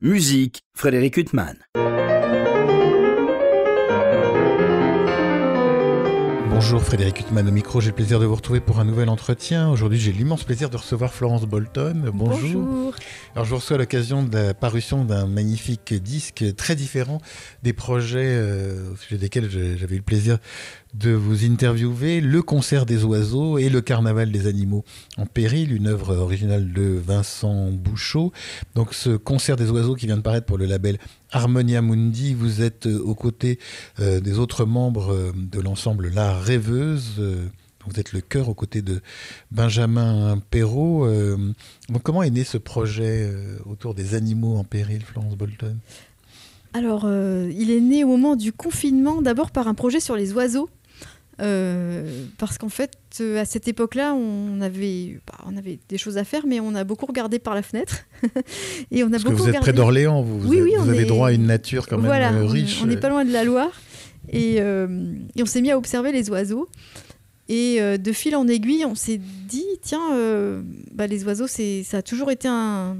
Musique, Frédéric Huttman. Bonjour Frédéric Huttman au micro, j'ai le plaisir de vous retrouver pour un nouvel entretien. Aujourd'hui j'ai l'immense plaisir de recevoir Florence Bolton. Bonjour. Alors je vous reçois à l'occasion de la parution d'un magnifique disque très différent des projets au sujet desquels j'avais eu le plaisir de vous interviewer, Le Concert des oiseaux et Le Carnaval des animaux en péril, une œuvre originale de Vincent Bouchot. Donc ce Concert des oiseaux qui vient de paraître pour le label Harmonia Mundi, vous êtes aux côtés des autres membres de l'ensemble La Rêveuse. Vous êtes le chœur aux côtés de Benjamin Perrault. Donc comment est né ce projet autour des animaux en péril, Florence Bolton ? Alors, il est né au moment du confinement, d'abord par un projet sur les oiseaux. Parce qu'en fait, à cette époque-là, on avait des choses à faire, mais on a beaucoup regardé par la fenêtre. Et on a parce beaucoup que vous êtes près d'Orléans, vous avez droit à une nature quand même riche. On n'est pas loin de la Loire. Et on s'est mis à observer les oiseaux. Et de fil en aiguille, on s'est dit, tiens, les oiseaux, ça a toujours été un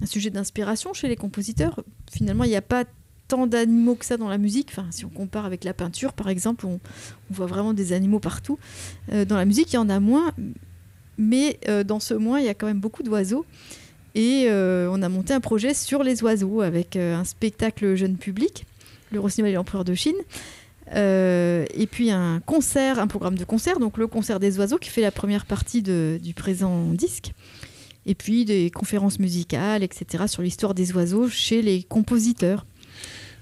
sujet d'inspiration chez les compositeurs. Finalement, il n'y a pas tant d'animaux que ça dans la musique. Enfin, si on compare avec la peinture, par exemple, on voit vraiment des animaux partout. Dans la musique, il y en a moins, mais dans ce moins, il y a quand même beaucoup d'oiseaux. Et on a monté un projet sur les oiseaux avec un spectacle jeune public, Le Rossignol et l'Empereur de Chine, et puis un programme de concert, donc le Concert des oiseaux qui fait la première partie du présent disque. Et puis des conférences musicales, etc., sur l'histoire des oiseaux chez les compositeurs.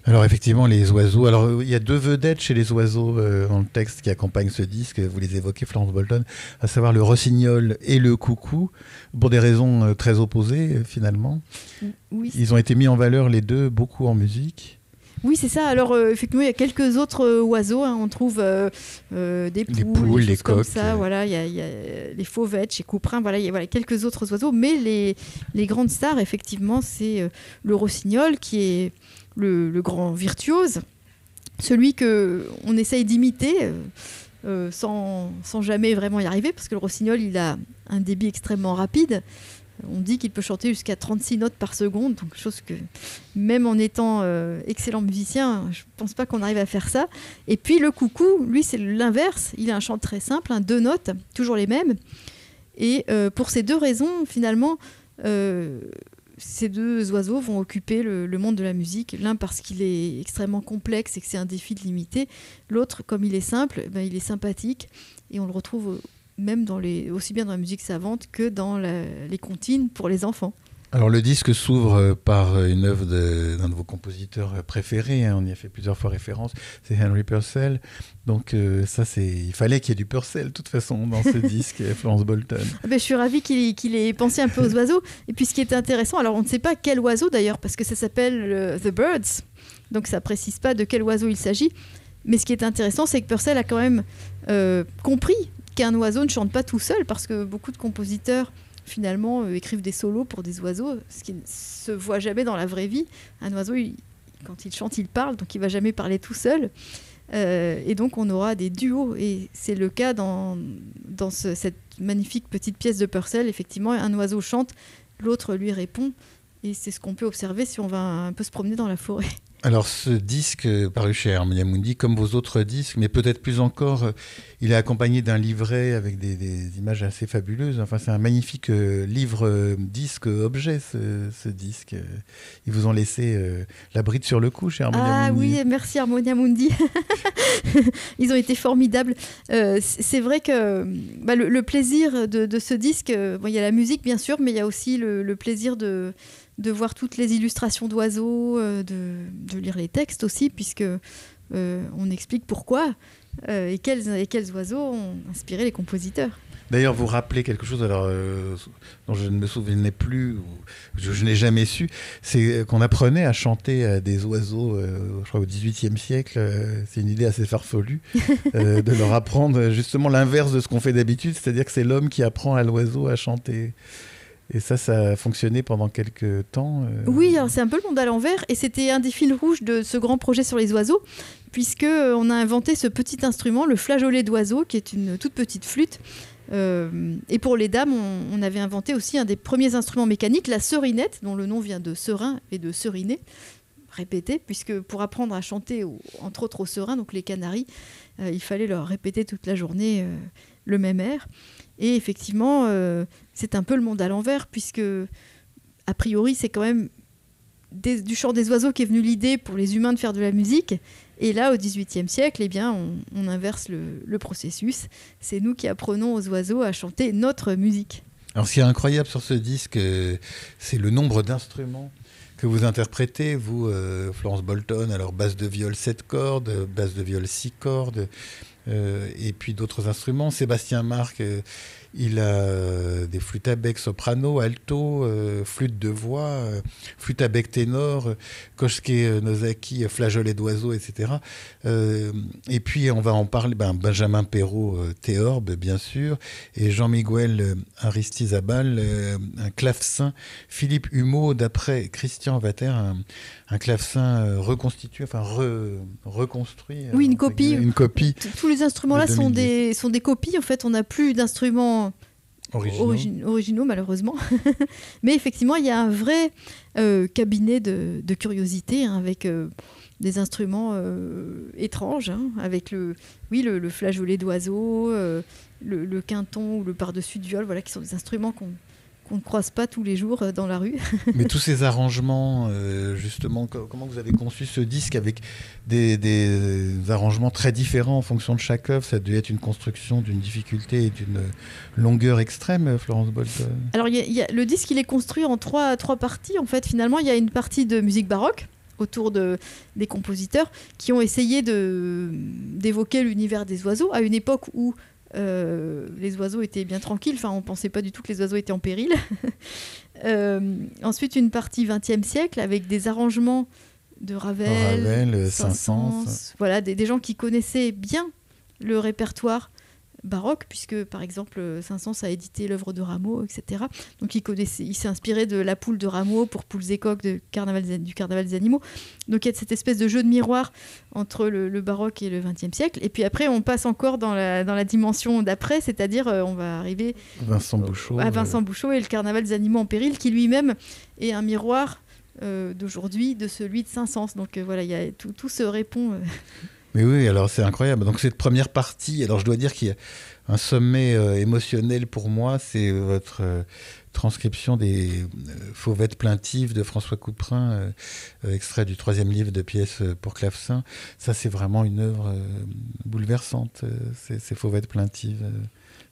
Alors effectivement, les oiseaux. Alors il y a deux vedettes chez les oiseaux dans le texte qui accompagne ce disque. Vous les évoquez, Florence Bolton, à savoir le rossignol et le coucou, pour des raisons très opposées finalement. Oui. Ils ont été mis en valeur les deux, beaucoup en musique. Oui, c'est ça. Alors, effectivement, il y a quelques autres oiseaux. On trouve des poules, les comme coqs. ça. Voilà, il y a les fauvettes chez Couperin. Voilà, il y a quelques autres oiseaux. Mais les grandes stars, effectivement, c'est le rossignol qui est le grand virtuose, celui qu'on essaye d'imiter sans jamais vraiment y arriver, parce que le rossignol, il a un débit extrêmement rapide. On dit qu'il peut chanter jusqu'à 36 notes par seconde, donc chose que, même en étant excellent musicien, je ne pense pas qu'on arrive à faire ça. Et puis le coucou, lui, c'est l'inverse. Il a un chant très simple, 2 notes, toujours les mêmes. Et pour ces deux raisons, finalement, ces deux oiseaux vont occuper le monde de la musique. L'un parce qu'il est extrêmement complexe et que c'est un défi de l'imiter. L'autre, comme il est simple, il est sympathique. Et on le retrouve même aussi bien dans la musique savante que dans les comptines pour les enfants. Alors le disque s'ouvre par une œuvre d'un de vos préférés, on y a fait plusieurs fois référence, c'est Henry Purcell. Donc il fallait qu'il y ait du Purcell de toute façon dans ce disque, Florence Bolton. Je suis ravie qu'il ait pensé un peu aux oiseaux. Et puis ce qui est intéressant, alors on ne sait pas quel oiseau d'ailleurs, parce que ça s'appelle The Birds, donc ça ne précise pas de quel oiseau il s'agit. Mais ce qui est intéressant, c'est que Purcell a quand même compris qu'un oiseau ne chante pas tout seul, parce que beaucoup de compositeurs finalement écrivent des solos pour des oiseaux, ce qui ne se voit jamais dans la vraie vie. Un oiseau, quand il chante, il parle, donc il ne va jamais parler tout seul. Et donc on aura des duos, et c'est le cas dans cette magnifique petite pièce de Purcell. Effectivement, un oiseau chante, l'autre lui répond, et c'est ce qu'on peut observer si on va un peu se promener dans la forêt. Alors ce disque paru chez Harmonia Mundi, comme vos autres disques, mais peut-être plus encore, il est accompagné d'un livret avec des images assez fabuleuses. Enfin, c'est un magnifique livre-disque objet, ce disque. Ils vous ont laissé la bride sur le cou chez Harmonia Mundi. Ah oui, merci Harmonia Mundi. Ils ont été formidables. C'est vrai que le plaisir de ce disque, il y a la musique bien sûr, mais il y a aussi le plaisir de voir toutes les illustrations d'oiseaux, de lire les textes aussi, puisque on explique pourquoi et quels oiseaux ont inspiré les compositeurs. D'ailleurs, vous rappelez quelque chose dont je ne me souvenais plus, ou je n'ai jamais su, c'est qu'on apprenait à chanter à des oiseaux, je crois au XVIIIe siècle. C'est une idée assez farfelue de leur apprendre justement l'inverse de ce qu'on fait d'habitude, c'est-à-dire que c'est l'homme qui apprend à l'oiseau à chanter. Et ça a fonctionné pendant quelques temps. Oui, alors c'est un peu le monde à l'envers, et c'était un des fils rouges de ce grand projet sur les oiseaux, puisqu'on a inventé ce petit instrument, le flageolet d'oiseau, qui est une toute petite flûte, Et pour les dames, on avait inventé aussi un des premiers instruments mécaniques, la serinette, dont le nom vient de serin et de seriner, répéter, puisque pour apprendre à chanter, entre autres au serin, donc les Canaries, il fallait leur répéter toute la journée le même air. Et effectivement, c'est un peu le monde à l'envers, puisque, a priori, c'est quand même du chant des oiseaux qu'est venue l'idée pour les humains de faire de la musique. Et là, au XVIIIe siècle, eh bien, on inverse le processus. C'est nous qui apprenons aux oiseaux à chanter notre musique. Alors, ce qui est incroyable sur ce disque, c'est le nombre d'instruments que vous interprétez, vous, Florence Bolton. Alors, basse de viol 7 cordes, basse de viol 6 cordes, et puis d'autres instruments. Sébastien Marc, il a des flûtes à bec soprano, alto, flûte de voix, flûte à bec ténor, Kosuke Nozaki, flageolet d'oiseau, etc. Et puis, on va en parler, Benjamin Perrault, théorbe, bien sûr, et Jean-Miguel Aristizabal, un clavecin, Philippe Humeau, d'après Christian Vater, un clavecin reconstitué, enfin reconstruit. Oui, une copie. Une copie. Tous les instruments-là sont des copies. En fait, on n'a plus d'instruments originaux, malheureusement. Mais effectivement, il y a un vrai cabinet de curiosité, avec des instruments étranges, avec le flageolet d'oiseau, le quinton ou le par-dessus de viol, voilà, qui sont des instruments qu'on ne croise pas tous les jours dans la rue. Mais tous ces arrangements, justement, comment vous avez conçu ce disque avec des arrangements très différents en fonction de chaque œuvre? Ça a dû être une construction d'une difficulté et d'une longueur extrême, Florence Bolton. Alors, le disque, il est construit en trois parties. En fait, finalement, il y a une partie de musique baroque autour des compositeurs qui ont essayé d'évoquer l'univers des oiseaux à une époque où les oiseaux étaient bien tranquilles, enfin on ne pensait pas du tout que les oiseaux étaient en péril. Ensuite une partie XXe siècle avec des arrangements de Ravel, Saint-Saëns, voilà, des gens qui connaissaient bien le répertoire baroque, puisque par exemple Saint-Saëns a édité l'œuvre de Rameau, etc. Donc il s'est inspiré de La Poule de Rameau pour Poules et Coqs du Carnaval des animaux. Donc il y a cette espèce de jeu de miroir entre le baroque et le XXe siècle. Et puis après on passe encore dans la dimension d'après, c'est-à-dire on va arriver à Vincent Bouchot et le Carnaval des animaux en péril, qui lui-même est un miroir d'aujourd'hui de celui de Saint-Saëns. Donc voilà, tout se répond. Mais oui, alors c'est incroyable. Donc cette première partie, alors je dois dire qu'il y a un sommet émotionnel pour moi, c'est votre transcription des fauvettes plaintives de François Couperin, extrait du 3e livre de pièces pour clavecin. Ça, c'est vraiment une œuvre bouleversante, ces fauvettes plaintives.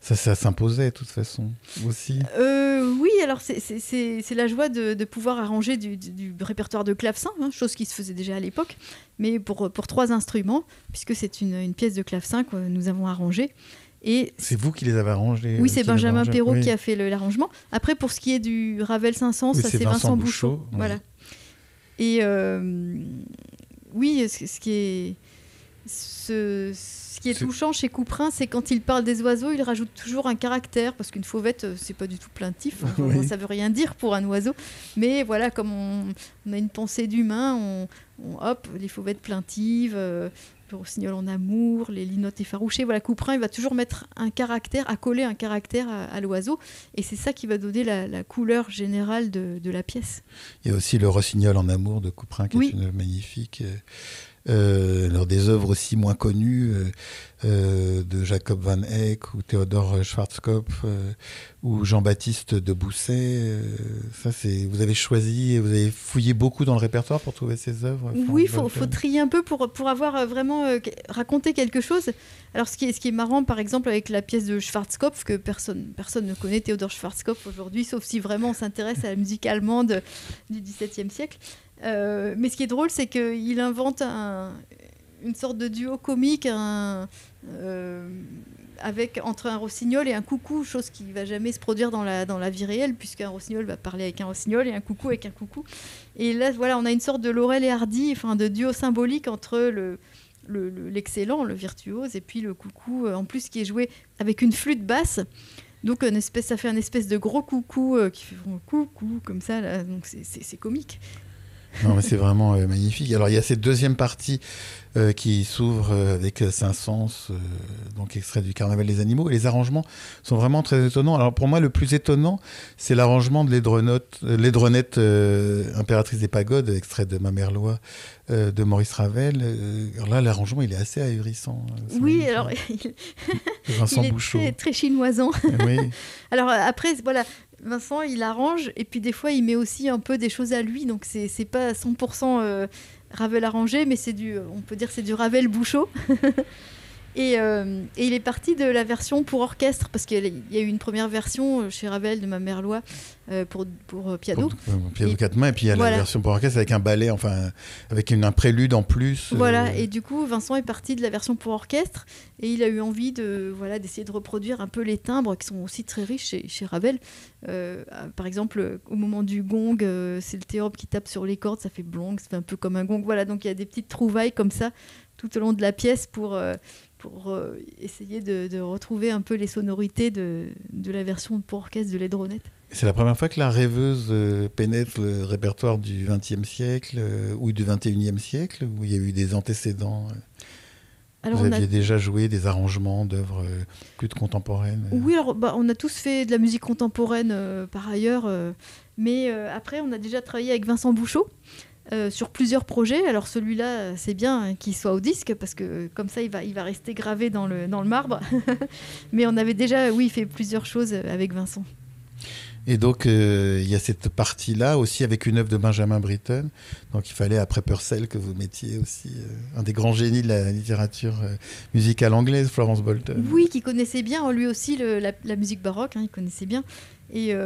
Ça s'imposait de toute façon aussi. Oui, alors c'est la joie de pouvoir arranger du répertoire de clavecin, chose qui se faisait déjà à l'époque, mais pour 3 instruments, puisque c'est une pièce de clavecin que nous avons arrangée. Et c'est vous qui les avez arrangés? Oui, c'est Benjamin Perrault qui a fait l'arrangement. Après, pour ce qui est du Ravel Saint-Saëns, ça c'est Vincent Bouchot. Oui. Voilà. Et oui, ce qui est touchant chez Couperin, c'est quand il parle des oiseaux, il rajoute toujours un caractère, parce qu'une fauvette, c'est pas du tout plaintif, oui. Ça veut rien dire pour un oiseau, mais voilà, comme on a une pensée d'humain, hop, les fauvettes plaintives, le rossignol en amour, les linottes effarouchées, voilà, Couperin, il va toujours mettre un caractère, coller un caractère à l'oiseau, et c'est ça qui va donner la couleur générale de la pièce. Il y a aussi le rossignol en amour de Couperin, qui est une magnifique... alors des œuvres aussi moins connues de Jacob van Eyck ou Théodore Schwarzkopf ou Jean-Baptiste de Bousset. Vous avez choisi, vous avez fouillé beaucoup dans le répertoire pour trouver ces œuvres? Oui, il faut trier un peu pour avoir vraiment raconté quelque chose. Alors ce qui est marrant, par exemple, avec la pièce de Schwarzkopf, que personne ne connaît, Théodore Schwarzkopf aujourd'hui, sauf si vraiment on s'intéresse à la musique allemande du XVIIe siècle. Mais ce qui est drôle, c'est qu'il invente une sorte de duo comique entre un rossignol et un coucou, chose qui ne va jamais se produire dans la vie réelle, puisqu'un rossignol va parler avec un rossignol et un coucou avec un coucou. Et là, voilà, on a une sorte de Laurel et Hardy, enfin de duo symbolique entre l'excellent, le virtuose, et puis le coucou, en plus qui est joué avec une flûte basse. Donc ça fait un espèce de gros coucou qui fait coucou comme ça, là. Donc c'est comique. Non, mais c'est vraiment magnifique. Alors, il y a cette deuxième partie qui s'ouvre avec Saint-Saëns, donc extrait du Carnaval des animaux. Et les arrangements sont vraiment très étonnants. Alors, pour moi, le plus étonnant, c'est l'arrangement de Laidronette, impératrice des pagodes, extrait de Mamerlois de Maurice Ravel. Alors là, l'arrangement, il est assez ahurissant. Oui, alors Vincent il est Bouchot. très chinoisant. Oui. Alors après, voilà, Vincent, il arrange, et puis des fois, il met aussi un peu des choses à lui, donc c'est pas 100% Ravel arrangé, mais on peut dire c'est du Ravel Bouchot. Et il est parti de la version pour orchestre, parce qu'il y a eu une première version chez Ravel de Mamerlois pour piano. Piano 4 mains, et puis il y a la version pour orchestre avec un ballet, enfin avec un prélude en plus. Voilà, et du coup, Vincent est parti de la version pour orchestre, et il a eu envie d'essayer de reproduire un peu les timbres qui sont aussi très riches chez Ravel. Par exemple, au moment du gong, c'est le théorbe qui tape sur les cordes, ça fait blong, ça fait un peu comme un gong. Voilà, donc il y a des petites trouvailles comme ça tout au long de la pièce pour essayer de retrouver un peu les sonorités de la version pour orchestre de Laidronette. C'est la première fois que la rêveuse pénètre le répertoire du XXe siècle ou du XXIe siècle, où il y a eu des antécédents. Alors vous aviez déjà joué des arrangements d'œuvres plus contemporaines. Oui, alors on a tous fait de la musique contemporaine par ailleurs, mais après on a déjà travaillé avec Vincent Bouchot. Sur plusieurs projets. Alors celui-là, c'est bien qu'il soit au disque, parce que comme ça, il va rester gravé dans le marbre. Mais on avait déjà, fait plusieurs choses avec Vincent. Et donc, il y a cette partie-là aussi avec une œuvre de Benjamin Britten. Donc, il fallait, après Purcell, que vous mettiez aussi un des grands génies de la littérature musicale anglaise, Florence Bolton. Oui, qui connaissait bien, lui aussi, la musique baroque, il connaissait bien. Et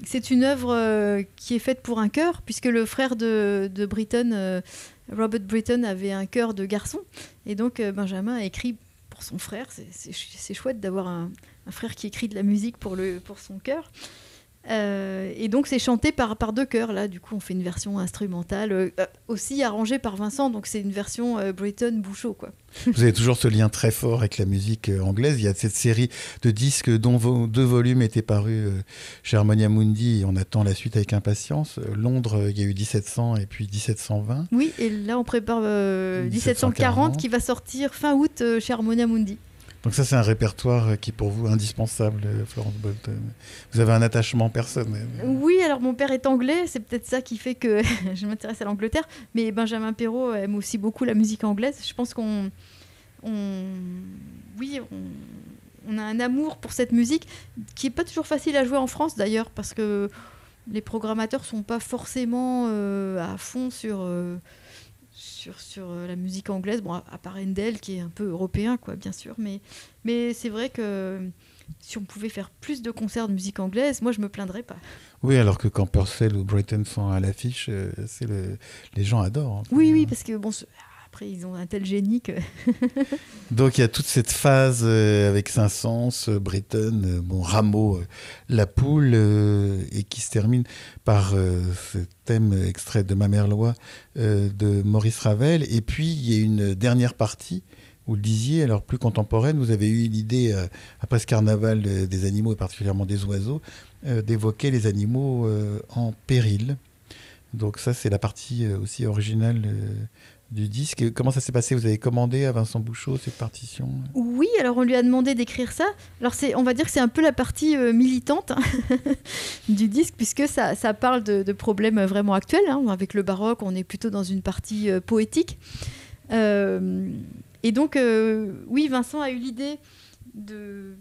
c'est une œuvre qui est faite pour un chœur, puisque le frère de Britten, Robert Britten, avait un chœur de garçon. Et donc, Benjamin a écrit pour son frère. C'est chouette d'avoir un frère qui écrit de la musique pour son chœur. Et donc c'est chanté par deux chœurs. Là, du coup, on fait une version instrumentale aussi arrangée par Vincent. Donc c'est une version Britten-Bouchot, quoi. Vous avez toujours ce lien très fort avec la musique anglaise. Il y a cette série de disques dont 2 volumes étaient parus chez Harmonia Mundi. Et on attend la suite avec impatience. Londres, il y a eu 1700 et puis 1720. Oui, et là on prépare 1740 qui va sortir fin août chez Harmonia Mundi. Donc ça, c'est un répertoire qui est pour vous indispensable, Florence Bolton. Vous avez un attachement personnel. Oui, alors mon père est anglais, c'est peut-être ça qui fait que je m'intéresse à l'Angleterre. Mais Benjamin Perrault aime aussi beaucoup la musique anglaise. Je pense qu'on a un amour pour cette musique qui n'est pas toujours facile à jouer en France, d'ailleurs, parce que les programmateurs ne sont pas forcément à fond sur la musique anglaise, à part Handel qui est un peu européen, quoi, bien sûr, mais c'est vrai que si on pouvait faire plus de concerts de musique anglaise, moi je me plaindrais pas. Oui, alors que quand Purcell ou Britten sont à l'affiche, les gens adorent. Oui, parce que après ils ont un tel génie que... Donc il y a toute cette phase avec Saint-Saëns, Britten, Rameau, La Poule, et qui se termine par ce thème extrait de Mamerlois de Maurice Ravel. Et puis il y a une dernière partie, vous le disiez, alors plus contemporaine, vous avez eu l'idée, après ce carnaval des animaux et particulièrement des oiseaux, d'évoquer les animaux en péril. Donc ça c'est la partie aussi originale du disque. Comment ça s'est passé ? Vous avez commandé à Vincent Bouchot cette partition ? Oui, alors on lui a demandé d'écrire ça. Alors on va dire que c'est un peu la partie militante du disque, puisque ça parle de problèmes vraiment actuels. Avec le baroque, on est plutôt dans une partie poétique. Et donc, oui, Vincent a eu l'idée de...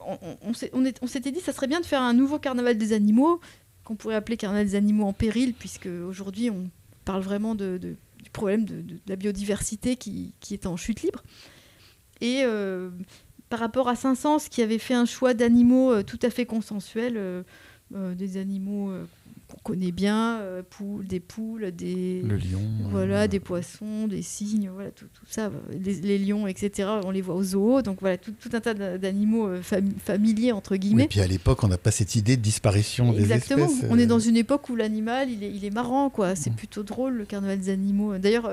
On s'était dit que ça serait bien de faire un nouveau carnaval des animaux, qu'on pourrait appeler carnaval des animaux en péril, puisque aujourd'hui on parle vraiment du problème de la biodiversité qui est en chute libre. Et par rapport à Saint-Saëns, qui avait fait un choix d'animaux tout à fait consensuels, des animaux qu'on connaît bien, des poules, le lion, voilà, des poissons, des cygnes, voilà, tout ça, les lions, etc. On les voit au zoo, donc voilà, tout un tas d'animaux familiers, entre guillemets. Et puis à l'époque, on n'a pas cette idée de disparition des espèces. Exactement, on est dans une époque où l'animal, il est marrant, quoi. C'est plutôt drôle, le carnaval des animaux. D'ailleurs,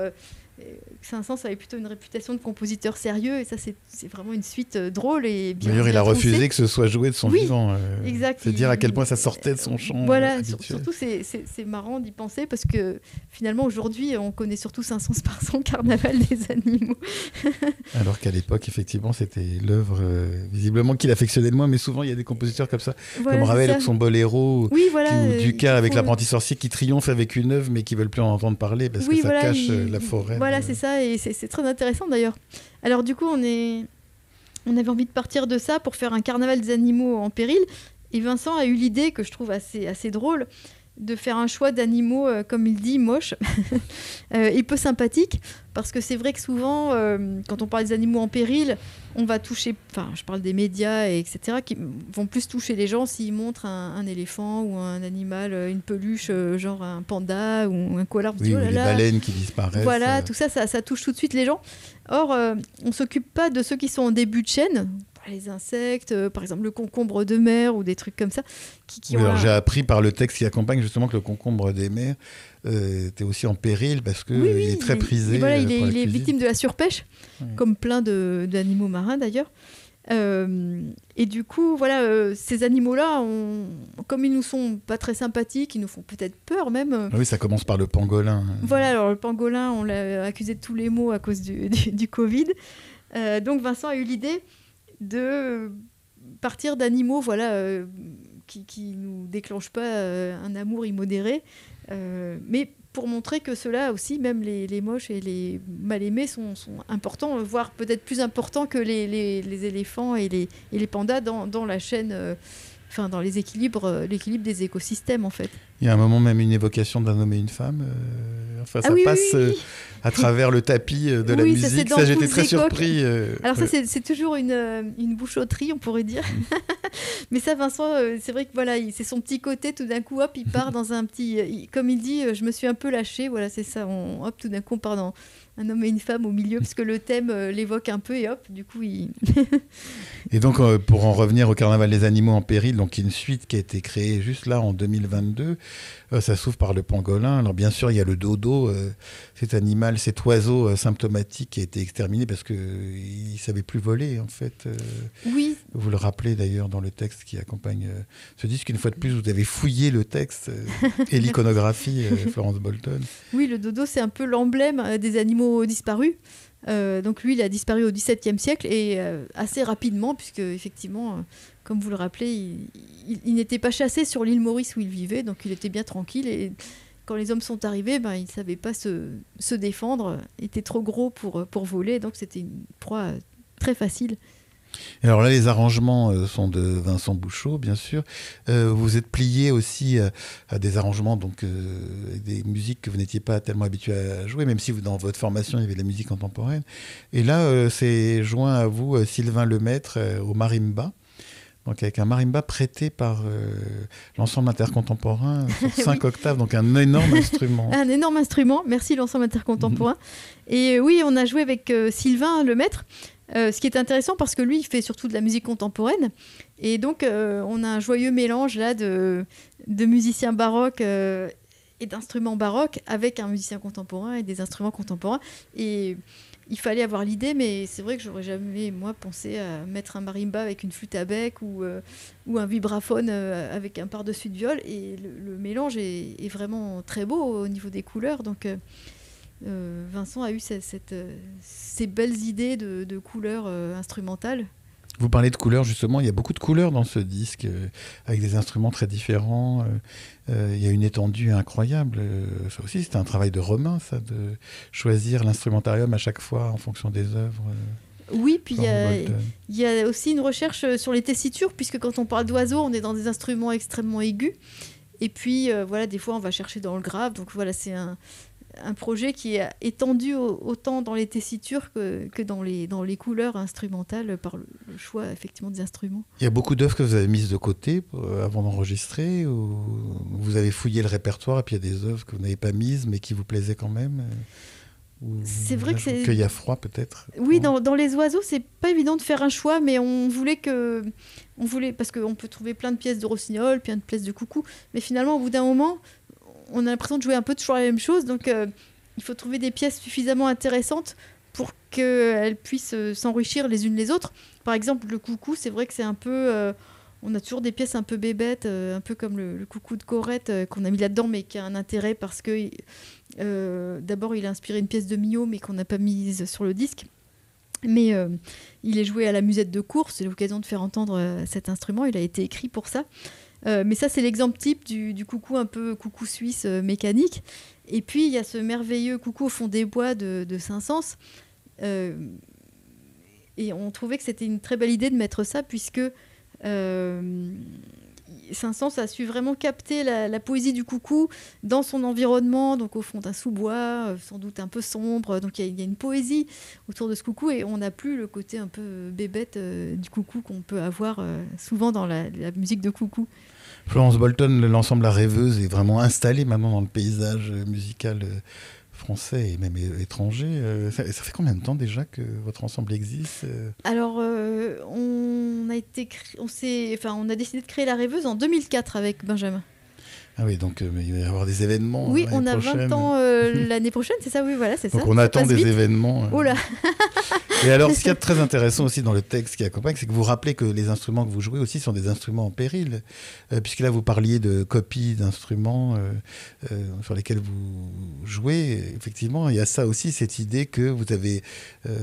Saint-Saëns avait plutôt une réputation de compositeur sérieux, et ça c'est vraiment une suite drôle et bien. D'ailleurs, il a pensée. refusé que ce soit joué de son vivant. Exact. C'est dire à quel point ça sortait de son champ. Voilà, surtout c'est marrant d'y penser parce que finalement aujourd'hui on connaît surtout Saint-Saëns par son carnaval des animaux. Alors qu'à l'époque, effectivement, c'était l'œuvre visiblement qu'il affectionnait le moins, mais souvent il y a des compositeurs comme ça, comme Ravel avec son Boléro, ou Ducas avec l'apprenti sorcier qui triomphe avec une œuvre mais qui veulent plus en entendre parler parce que ça cache la forêt. Voilà, c'est ça, et c'est très intéressant d'ailleurs. Alors du coup, on avait envie de partir de ça pour faire un carnaval des animaux en péril, et Vincent a eu l'idée, que je trouve assez drôle, de faire un choix d'animaux, comme il dit, moches et peu sympathiques, parce que c'est vrai que souvent, quand on parle des animaux en péril, on va toucher, enfin je parle des médias, etc., qui vont plus toucher les gens s'ils montrent un éléphant ou un animal, une peluche, genre un panda ou un koala. Oui, ou les baleines qui disparaissent. Voilà, tout ça touche tout de suite les gens. Or, on ne s'occupe pas de ceux qui sont en début de chaîne, les insectes, par exemple le concombre de mer ou des trucs comme ça. J'ai appris par le texte qui accompagne justement que le concombre des mers était aussi en péril parce qu'il est très prisé. Voilà, il est victime de la surpêche, comme plein d'animaux marins d'ailleurs. Et du coup, voilà, ces animaux-là, comme ils nous sont pas très sympathiques, ils nous font peut-être peur même. Oui, ça commence par le pangolin. Voilà, alors le pangolin, on l'a accusé de tous les maux à cause du Covid. Donc Vincent a eu l'idée de partir d'animaux, voilà, qui nous déclenchent pas un amour immodéré, mais pour montrer que ceux-là aussi, même les moches et les mal aimés, sont importants, voire peut-être plus importants que les éléphants et les pandas dans la chaîne, dans l'équilibre des écosystèmes en fait. Il y a un moment même une évocation d'un homme et une femme. Ça passe à travers le tapis de la musique. Ça, j'étais très surpris. Alors ça, c'est toujours une bouchotterie, on pourrait dire. Mais ça, Vincent, c'est vrai que voilà, c'est son petit côté. Tout d'un coup, hop, il part dans un petit... comme il dit, je me suis un peu lâché. Voilà, c'est ça. Hop, tout d'un coup, on part dans un homme et une femme au milieu, parce que le thème l'évoque un peu, et hop, du coup, il... Et donc, pour en revenir au Carnaval des animaux en péril, donc une suite qui a été créée juste là, en 2022, ça s'ouvre par le pangolin. Alors, bien sûr, il y a le dodo, cet animal, cet oiseau symptomatique qui a été exterminé parce qu'il ne savait plus voler, en fait. Oui. Vous le rappelez d'ailleurs dans le texte qui accompagne ce disque. Une fois de plus, vous avez fouillé le texte et l'iconographie, Florence Bolton. Oui, le dodo, c'est un peu l'emblème des animaux disparus. Donc lui, il a disparu au XVIIe siècle et assez rapidement, puisque effectivement, comme vous le rappelez, il n'était pas chassé sur l'île Maurice où il vivait, donc il était bien tranquille. Et quand les hommes sont arrivés, il ne savait pas se défendre, il était trop gros pour voler, donc c'était une proie très facile. Alors là, les arrangements sont de Vincent Bouchot, bien sûr. Vous êtes plié aussi à des arrangements, donc des musiques que vous n'étiez pas tellement habitué à jouer, même si dans votre formation, il y avait de la musique contemporaine. Et là, c'est joint à vous Sylvain Lemaître au marimba. Donc avec un marimba prêté par l'ensemble intercontemporain sur 5 octaves, donc un énorme instrument. Un énorme instrument, merci l'ensemble intercontemporain. Et oui, on a joué avec Sylvain Lemaître. Ce qui est intéressant parce que lui, il fait surtout de la musique contemporaine. Et donc, on a un joyeux mélange là de musiciens baroques et d'instruments baroques avec un musicien contemporain et des instruments contemporains. Et il fallait avoir l'idée, mais c'est vrai que j'aurais jamais, moi, pensé à mettre un marimba avec une flûte à bec ou un vibraphone avec un par-dessus de viol. Et le mélange est vraiment très beau au niveau des couleurs. Donc... Vincent a eu ces belles idées de couleurs instrumentales. Vous parlez de couleurs, justement, il y a beaucoup de couleurs dans ce disque, avec des instruments très différents. Il y a une étendue incroyable. Ça aussi, c'était un travail de Romain, ça, de choisir l'instrumentarium à chaque fois en fonction des œuvres. Oui, puis il y a aussi une recherche sur les tessitures, puisque quand on parle d'oiseaux, on est dans des instruments extrêmement aigus. Et puis, voilà, des fois, on va chercher dans le grave. Donc voilà, c'est un projet qui est étendu autant dans les tessitures que dans les couleurs instrumentales par le choix effectivement des instruments. Il y a beaucoup d'œuvres que vous avez mises de côté avant d'enregistrer, ou vous avez fouillé le répertoire et puis il y a des œuvres que vous n'avez pas mises mais qui vous plaisaient quand même, c'est vrai que c'est... Qu'il y a froid peut-être. Oui, dans les oiseaux, c'est pas évident de faire un choix, mais on voulait parce qu'on peut trouver plein de pièces de rossignol, plein de pièces de coucou, mais finalement au bout d'un moment on a l'impression de jouer un peu toujours la même chose, donc il faut trouver des pièces suffisamment intéressantes pour qu'elles puissent s'enrichir les unes les autres. Par exemple, le coucou, c'est vrai que c'est un peu... on a toujours des pièces un peu bébêtes, un peu comme le coucou de Corrette qu'on a mis là-dedans, mais qui a un intérêt parce que d'abord, il a inspiré une pièce de Milhaud, mais qu'on n'a pas mise sur le disque. Mais il est joué à la musette de cour, c'est l'occasion de faire entendre cet instrument, il a été écrit pour ça. Mais ça, c'est l'exemple type du coucou un peu coucou suisse mécanique. Et puis, il y a ce merveilleux coucou au fond des bois de Saint-Saëns. Et on trouvait que c'était une très belle idée de mettre ça, puisque Saint-Saëns a su vraiment capter la poésie du coucou dans son environnement, donc au fond d'un sous-bois, sans doute un peu sombre. Donc il y a une poésie autour de ce coucou, et on n'a plus le côté un peu bébête du coucou qu'on peut avoir souvent dans la musique de coucou. Florence Bolton, l'ensemble La Rêveuse est vraiment installé maintenant dans le paysage musical français et même étranger. Ça fait combien de temps déjà que votre ensemble existe ? Alors, on a décidé de créer La Rêveuse en 2004 avec Benjamin. Ah oui, donc il va y avoir des événements. Oui, on a 20 ans l'année prochaine, c'est ça ? Oui, voilà, c'est donc ça. Donc on attend des événements. Oh là. Et alors, ce qui est très intéressant aussi dans le texte qui accompagne, c'est que vous rappelez que les instruments que vous jouez aussi sont des instruments en péril, puisque là vous parliez de copies d'instruments sur lesquels vous jouez. Effectivement, il y a ça aussi, cette idée que vous avez,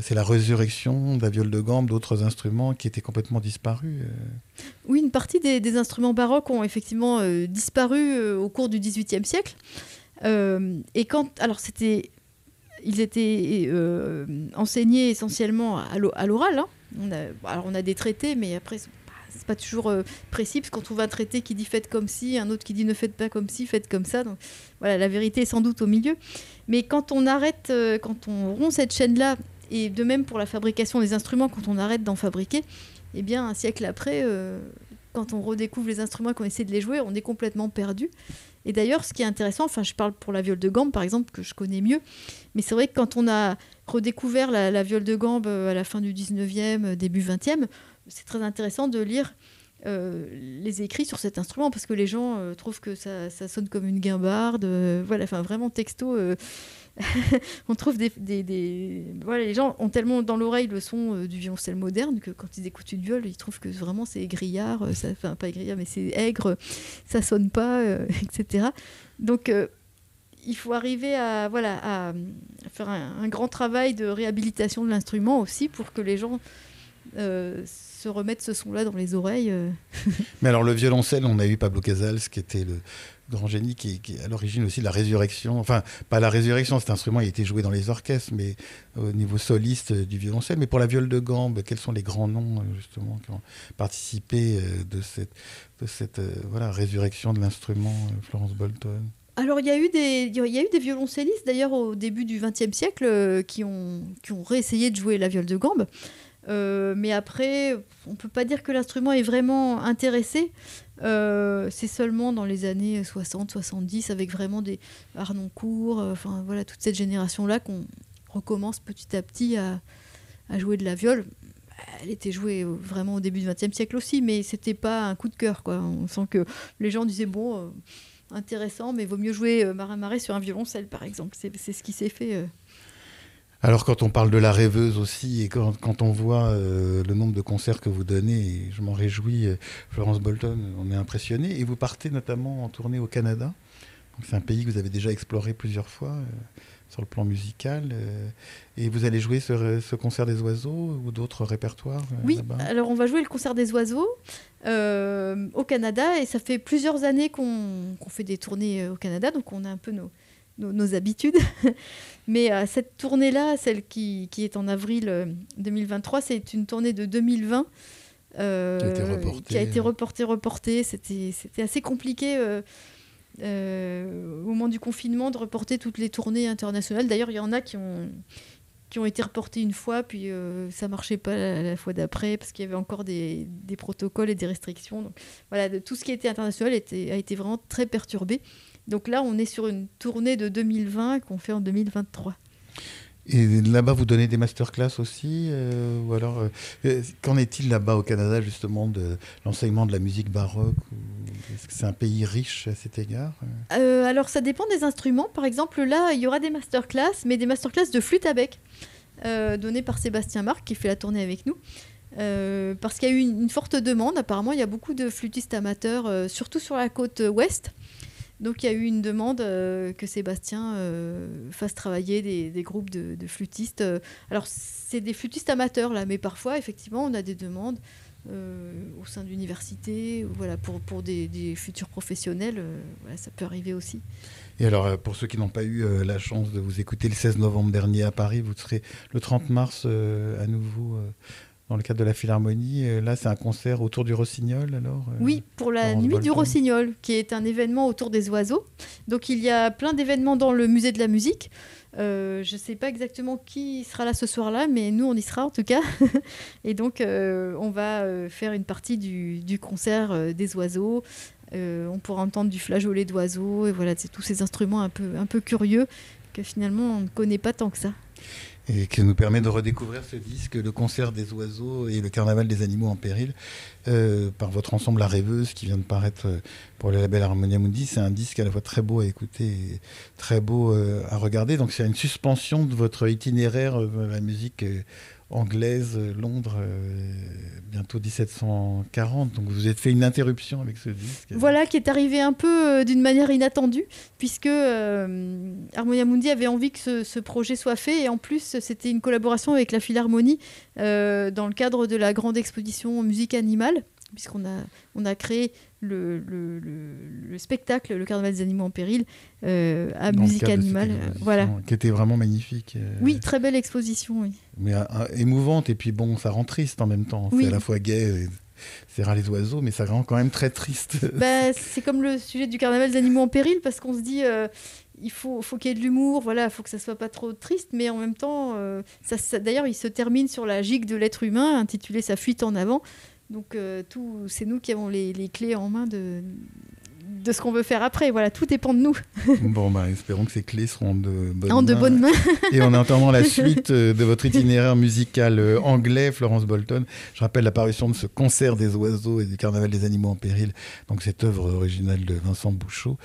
c'est la résurrection de la viole de gambe, d'autres instruments qui étaient complètement disparus. Oui, une partie des instruments baroques ont effectivement disparu au cours du XVIIIe siècle. Et ils étaient enseignés essentiellement à l'oral. Hein. On a des traités, mais après, c'est pas toujours précis, parce qu'on trouve un traité qui dit faites comme ci, un autre qui dit ne faites pas comme ci, faites comme ça. Donc voilà, la vérité est sans doute au milieu. Mais quand on rompt cette chaîne-là, et de même pour la fabrication des instruments, quand on arrête d'en fabriquer, eh bien, un siècle après, quand on redécouvre les instruments et qu'on essaie de les jouer, on est complètement perdu. Et d'ailleurs, ce qui est intéressant, je parle pour la viole de gambe, par exemple, que je connais mieux, mais c'est vrai que quand on a redécouvert la viole de gambe à la fin du 19e, début 20e, c'est très intéressant de lire les écrits sur cet instrument, parce que les gens trouvent que ça sonne comme une guimbarde, vraiment texto... on trouve les gens ont tellement dans l'oreille le son du violoncelle moderne que quand ils écoutent une viole, ils trouvent que vraiment c'est grillard, pas grillard, mais c'est aigre, ça sonne pas, etc. Donc il faut arriver à faire un grand travail de réhabilitation de l'instrument aussi, pour que les gens se remettent ce son-là dans les oreilles. Mais alors le violoncelle, on a eu Pablo Casals qui était le grand génie qui est à l'origine aussi de la résurrection. Enfin, pas la résurrection, cet instrument il a été joué dans les orchestres, mais au niveau soliste du violoncelle. Mais pour la viole de gambe, quels sont les grands noms justement qui ont participé de cette résurrection de l'instrument, Florence Bolton ? Alors, il y a eu des violoncellistes, d'ailleurs, au début du XXe siècle, qui ont réessayé de jouer la viole de gambe. Mais après, on ne peut pas dire que l'instrument est vraiment intéressé. C'est seulement dans les années 60-70, avec vraiment des Harnoncourt, toute cette génération-là, qu'on recommence petit à petit à jouer de la viole. Elle était jouée vraiment au début du XXe siècle aussi, mais ce n'était pas un coup de cœur, quoi. On sent que les gens disaient, intéressant, mais vaut mieux jouer Marin-Marais sur un violoncelle, par exemple. C'est ce qui s'est fait. Alors, quand on parle de La Rêveuse aussi, et quand on voit le nombre de concerts que vous donnez, et je m'en réjouis, Florence Bolton, on est impressionné. Et vous partez notamment en tournée au Canada. Donc, c'est un pays que vous avez déjà exploré plusieurs fois sur le plan musical. Et vous allez jouer ce concert des oiseaux ou d'autres répertoires Oui, là-bas ? Alors on va jouer le concert des oiseaux au Canada, et ça fait plusieurs années qu'on fait des tournées au Canada, donc on a un peu nos habitudes. Mais cette tournée-là, celle qui est en avril 2023, c'est une tournée de 2020 qui a été reportée. C'était assez compliqué au moment du confinement de reporter toutes les tournées internationales. D'ailleurs, il y en a qui ont été reportées une fois, puis ça ne marchait pas la fois d'après, parce qu'il y avait encore des protocoles et des restrictions. Donc, voilà, tout ce qui était international a été vraiment très perturbé. Donc là, on est sur une tournée de 2020 qu'on fait en 2023. Et là-bas, vous donnez des masterclass aussi ou alors, qu'en est-il là-bas au Canada, justement, de l'enseignement de la musique baroque est-ce que c'est un pays riche à cet égard Alors, ça dépend des instruments. Par exemple, là, il y aura des masterclass, mais des masterclass de flûte à bec, données par Sébastien Marc, qui fait la tournée avec nous. Parce qu'il y a eu une forte demande. Apparemment, il y a beaucoup de flûtistes amateurs, surtout sur la côte ouest. Donc il y a eu une demande que Sébastien fasse travailler des groupes de flûtistes. Alors c'est des flûtistes amateurs là, mais parfois effectivement on a des demandes au sein d'universités, voilà, pour des futurs professionnels, voilà, ça peut arriver aussi. Et alors pour ceux qui n'ont pas eu la chance de vous écouter le 16 novembre dernier à Paris, vous serez le 30 mars à nouveau dans le cadre de la Philharmonie. Là, c'est un concert autour du Rossignol, alors Oui, pour la Florence Nuit Bolton. du Rossignol, qui est un événement autour des oiseaux. Donc, il y a plein d'événements dans le musée de la musique. Je ne sais pas exactement qui sera là ce soir-là, mais nous, on y sera en tout cas. Et donc, on va faire une partie du concert des oiseaux. On pourra entendre du flageolet d'oiseaux. Et voilà, c'est tous ces instruments un peu curieux que finalement, on ne connaît pas tant que ça. Et qui nous permet de redécouvrir ce disque, le concert des oiseaux et le carnaval des animaux en péril, par votre ensemble La Rêveuse qui vient de paraître pour le label Harmonia Mundi. C'est un disque à la fois très beau à écouter et très beau à regarder. Donc c'est une suspension de votre itinéraire de la musique anglaise, Londres, bientôt 1740. Donc vous avez fait une interruption avec ce disque. Voilà, qui est arrivé un peu d'une manière inattendue, puisque Harmonia Mundi avait envie que ce projet soit fait, et en plus c'était une collaboration avec la Philharmonie dans le cadre de la grande exposition Musique Animale, puisqu'on a créé le spectacle, le Carnaval des animaux en péril, à Dans Musique le cadre de cette Animale. exposition, Voilà. qui était vraiment magnifique. Oui, très belle exposition, oui. Mais émouvante, et puis bon, ça rend triste en même temps. Oui. C'est à la fois gai, c'est rare les oiseaux, mais ça rend quand même très triste. Bah, c'est comme le sujet du Carnaval des animaux en péril, parce qu'on se dit il faut qu'il y ait de l'humour, voilà, il faut que ça soit pas trop triste, mais en même temps, d'ailleurs, il se termine sur la gigue de l'être humain, intitulée Sa fuite en avant. Donc, c'est nous qui avons les clés en main de ce qu'on veut faire après. Voilà, tout dépend de nous. Bon, bah, espérons que ces clés seront de bonnes En mains. de bonnes mains. Et en attendant la suite de votre itinéraire musical anglais, Florence Bolton, je rappelle l'apparition de ce concert des oiseaux et du Carnaval des animaux en péril, donc cette œuvre originale de Vincent Bouchot,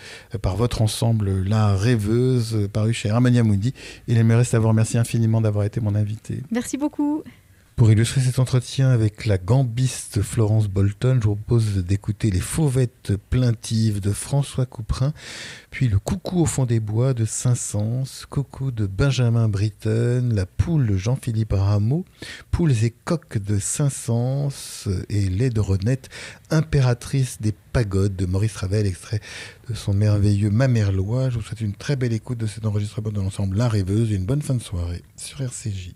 par votre ensemble La Rêveuse, paru chez Harmonia Mundi. Il aimerait savoir, merci infiniment d'avoir été mon invité. Merci beaucoup. Pour illustrer cet entretien avec la gambiste Florence Bolton, je vous propose d'écouter Les Fauvettes plaintives de François Couperin, puis Le Coucou au fond des bois de Saint-Saëns, Coucou de Benjamin Britten, La Poule de Jean-Philippe Rameau, Poules et coqs de Saint-Saëns et Lait de Renette, Impératrice des pagodes de Maurice Ravel, extrait de son merveilleux Mamerlois. Je vous souhaite une très belle écoute de cet enregistrement de l'ensemble La Rêveuse et une bonne fin de soirée sur RCJ.